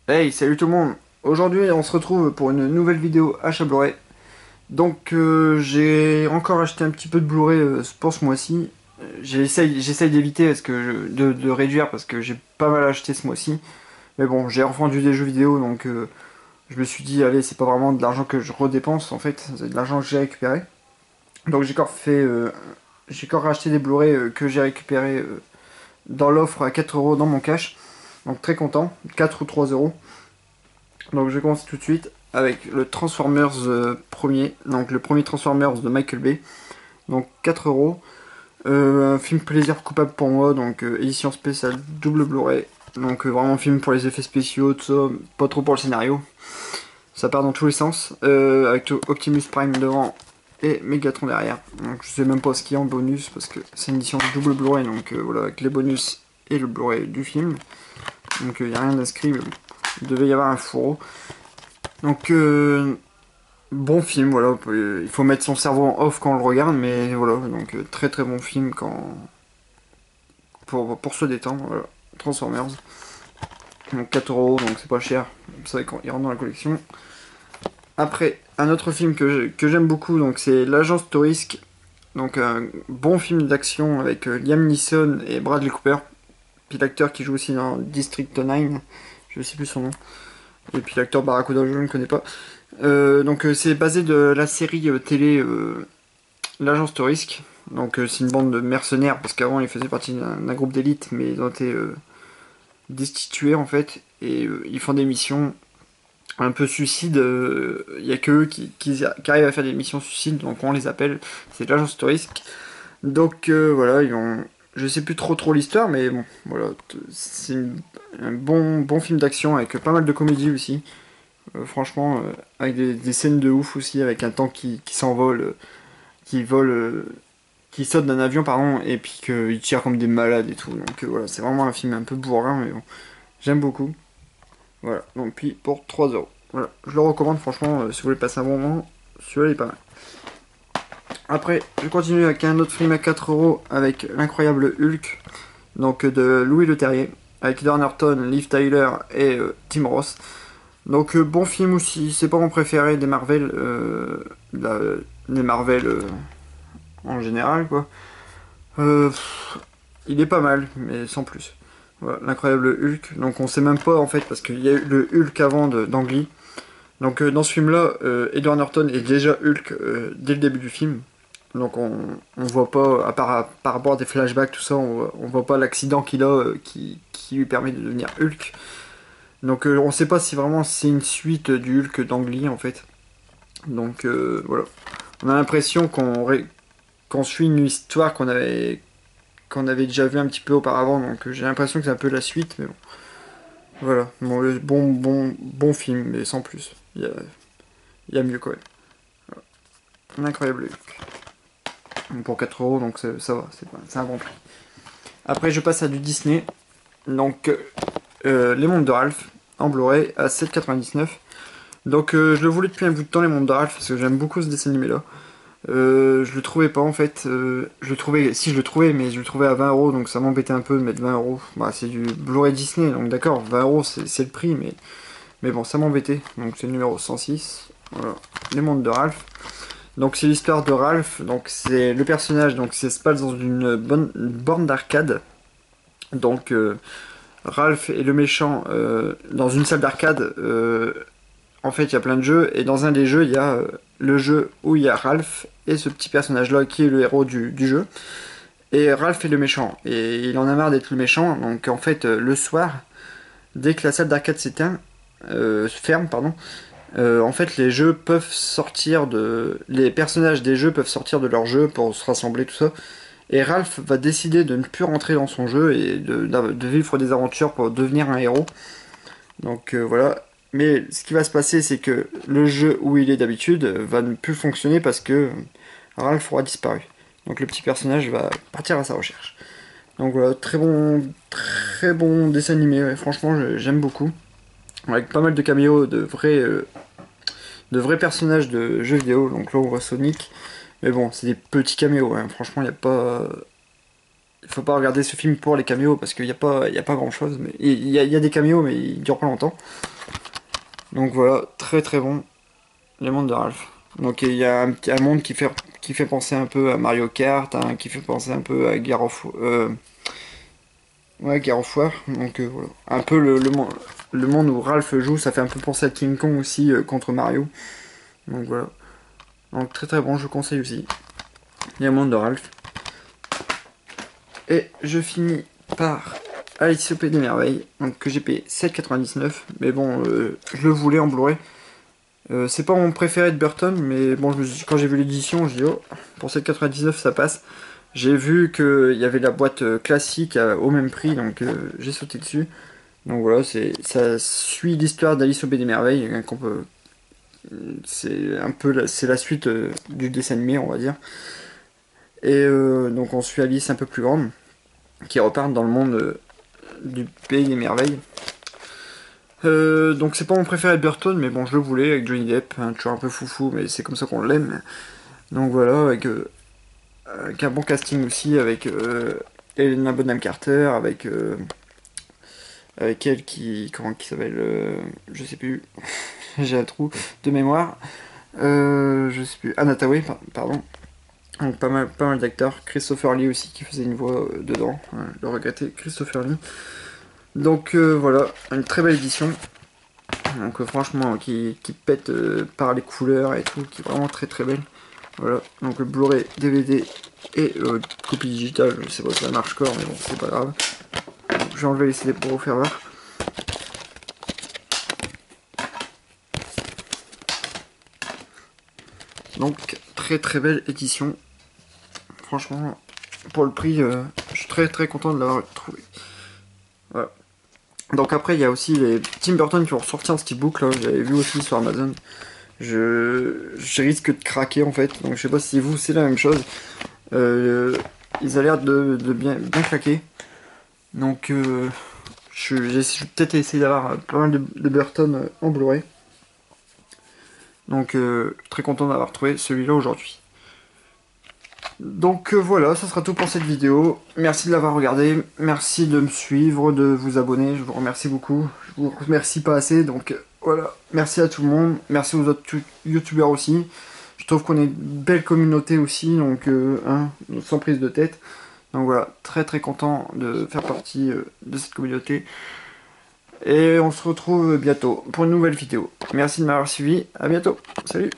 Hey, salut tout le monde! Aujourd'hui, on se retrouve pour une nouvelle vidéo achat Blu-ray. Donc, j'ai encore acheté un petit peu de Blu-ray pour ce mois-ci. J'essaye d'éviter de réduire parce que j'ai pas mal acheté ce mois-ci. Mais bon, j'ai revendu des jeux vidéo donc je me suis dit, allez, c'est pas vraiment de l'argent que je redépense en fait, c'est de l'argent que j'ai récupéré. Donc, j'ai encore racheté des Blu-ray que j'ai récupéré dans l'offre à 4 € dans mon cash. Donc, très content, 4 ou 3 €. Donc je commence tout de suite avec le Transformers premier, donc le premier Transformers de Michael Bay, donc 4 €. Un film plaisir coupable pour moi, donc édition spéciale double Blu-ray, donc vraiment un film pour les effets spéciaux, tout ça, pas trop pour le scénario, ça part dans tous les sens, avec Optimus Prime devant et Megatron derrière, donc je sais même pas ce qu'il y a en bonus parce que c'est une édition double Blu-ray, donc voilà, avec les bonus et le Blu-ray du film, donc il n'y a rien d'inscrit, mais bon, il devait y avoir un fourreau. Donc, bon film, voilà. Il faut mettre son cerveau en off quand on le regarde, mais voilà. Donc, très très bon film pour se détendre. Voilà. Transformers. Donc, 4 €, donc c'est pas cher. C'est vrai qu'il rentre dans la collection. Après, un autre film que j'aime beaucoup, donc c'est L'Agence Touriste. Donc, un bon film d'action avec Liam Neeson et Bradley Cooper. Puis l'acteur qui joue aussi dans District 9, je sais plus son nom. Et puis l'acteur Barracuda, je ne connais pas. Donc c'est basé de la série télé L'Agence Touriste. Donc c'est une bande de mercenaires parce qu'avant ils faisaient partie d'un groupe d'élite mais ils ont été destitués en fait et ils font des missions un peu suicides. Il y a que eux qui arrivent à faire des missions suicides donc on les appelle. C'est L'Agence Touriste. Donc voilà ils ont je sais plus trop l'histoire mais bon voilà c'est un bon film d'action avec pas mal de comédie aussi. Franchement, avec des scènes de ouf aussi, avec un tank qui s'envole, qui vole, qui saute d'un avion, pardon, et puis qu'il tire comme des malades et tout. Donc voilà, c'est vraiment un film un peu bourrin, mais bon, j'aime beaucoup. Voilà, donc puis pour 3 €. Voilà, je le recommande franchement, si vous voulez passer un bon moment, celui-là il est pas mal. Après, je continue avec un autre film à 4 € avec l'incroyable Hulk, donc de Louis Leterrier, avec Edward Norton, Liv Tyler et Tim Roth. Donc bon film aussi, c'est pas mon préféré des Marvel, des Marvel en général quoi. Il est pas mal, mais sans plus. Voilà, l'incroyable Hulk. Donc on sait même pas en fait parce qu'il y a eu le Hulk avant d'Ang Lee. Donc dans ce film-là, Edward Norton est déjà Hulk dès le début du film. Donc on voit pas, par rapport à des flashbacks, tout ça, on voit pas l'accident qu'il a qui lui permet de devenir Hulk. Donc on sait pas si vraiment c'est une suite du Hulk d'Ang Lee en fait. Donc voilà. On a l'impression qu'on suit une histoire qu'on avait déjà vu un petit peu auparavant. Donc j'ai l'impression que c'est un peu la suite, mais bon. Voilà. Bon, bon film, mais sans plus. Il y a mieux quand même. Voilà. Un incroyable Hulk. Donc, pour 4 €, donc ça va, c'est un bon prix. Après je passe à du Disney. Donc Les Mondes de Ralph en Blu-ray à 7,99. Donc je le voulais depuis un bout de temps les Mondes de Ralph parce que j'aime beaucoup ce dessin animé là. Je le trouvais pas en fait. Je le trouvais, si je le trouvais, mais je le trouvais à 20 € donc ça m'embêtait un peu de mettre 20 €. Bah, c'est du Blu-ray Disney donc d'accord, 20 € c'est le prix, mais bon, ça m'embêtait. Donc c'est le numéro 106. Voilà, les mondes de Ralph. Donc c'est l'histoire de Ralph. Donc c'est le personnage. Donc c'est se passe dans une borne d'arcade. Donc Ralph est le méchant dans une salle d'arcade. En fait, il y a plein de jeux, et dans un des jeux, il y a le jeu où il y a Ralph et ce petit personnage-là qui est le héros du jeu. Et Ralph est le méchant, et il en a marre d'être le méchant, donc en fait, le soir, dès que la salle d'arcade ferme, pardon, en fait, les jeux peuvent sortir de. Les personnages des jeux peuvent sortir de leur jeu pour se rassembler, tout ça. Et Ralph va décider de ne plus rentrer dans son jeu et de vivre des aventures pour devenir un héros. Donc voilà. Mais ce qui va se passer, c'est que le jeu où il est d'habitude va ne plus fonctionner parce que Ralph aura disparu. Donc le petit personnage va partir à sa recherche. Donc voilà, très bon dessin animé. Ouais, franchement, j'aime beaucoup. Avec pas mal de caméos de vrais personnages de jeux vidéo. Donc là, on voit Sonic. Mais bon, c'est des petits caméos. Hein. Franchement, il n'y a pas. Il faut pas regarder ce film pour les caméos parce qu'il n'y a pas grand chose. Mais il y a des caméos, mais ils durent pas longtemps. Donc voilà, très très bon, les mondes de Ralph. Donc il y a un monde qui fait penser un peu à Mario Kart, hein, qui fait penser un peu à ouais, Gears of War. Donc voilà, un peu le monde où Ralph joue, ça fait un peu penser à King Kong aussi contre Mario. Donc voilà, donc très très bon, je conseille aussi. Les mondes de Ralph. Et je finis par Alice au Pays des Merveilles, donc que j'ai payé 7,99, mais bon, je le voulais en Blu-ray. C'est pas mon préféré de Burton, mais bon, quand j'ai vu l'édition, je dis oh, pour 7,99 ça passe. J'ai vu qu'il y avait la boîte classique au même prix, donc j'ai sauté dessus. Donc voilà, ça suit l'histoire d'Alice au Pays des Merveilles, hein, c'est un peu c'est la suite du dessin animé, on va dire. Et donc on suit Alice un peu plus grande, qui repart dans le monde du Pays des Merveilles. Donc c'est pas mon préféré de Burton, mais bon, je le voulais avec Johnny Depp, hein, toujours un peu foufou, mais c'est comme ça qu'on l'aime. Donc voilà, avec un bon casting aussi, avec Helena Bonham Carter, avec elle qui s'appelle, je sais plus, j'ai un trou de mémoire, je sais plus, Anna Thaoué, pardon. Donc pas mal d'acteurs, Christopher Lee aussi qui faisait une voix dedans, hein, le regretté Christopher Lee. Donc voilà, une très belle édition. Donc franchement, qui pète par les couleurs et tout, qui est vraiment très très belle. Voilà, donc le Blu-ray, DVD et copie digitale, je sais pas si ça marche encore, mais bon, c'est pas grave. Je vais enlever les CD pour vous faire voir. Donc, très très belle édition. Franchement, pour le prix, je suis très très content de l'avoir trouvé. Voilà. Donc après, il y a aussi les Tim Burton qui ont ressorti un steelbook, là, j'avais vu aussi sur Amazon. Je risque de craquer en fait, donc je sais pas si vous c'est la même chose. Ils ont l'air de bien claquer. Donc je vais peut-être essayer d'avoir pas mal de Burton en Blu-ray. Donc très content d'avoir trouvé celui-là aujourd'hui. Donc voilà, ça sera tout pour cette vidéo. Merci de l'avoir regardé, merci de me suivre, de vous abonner, je vous remercie beaucoup. Je vous remercie pas assez, donc voilà. Merci à tout le monde, merci aux autres youtubeurs aussi. Je trouve qu'on est une belle communauté aussi, donc hein, sans prise de tête. Donc voilà, très très content de faire partie de cette communauté. Et on se retrouve bientôt pour une nouvelle vidéo. Merci de m'avoir suivi, à bientôt, salut!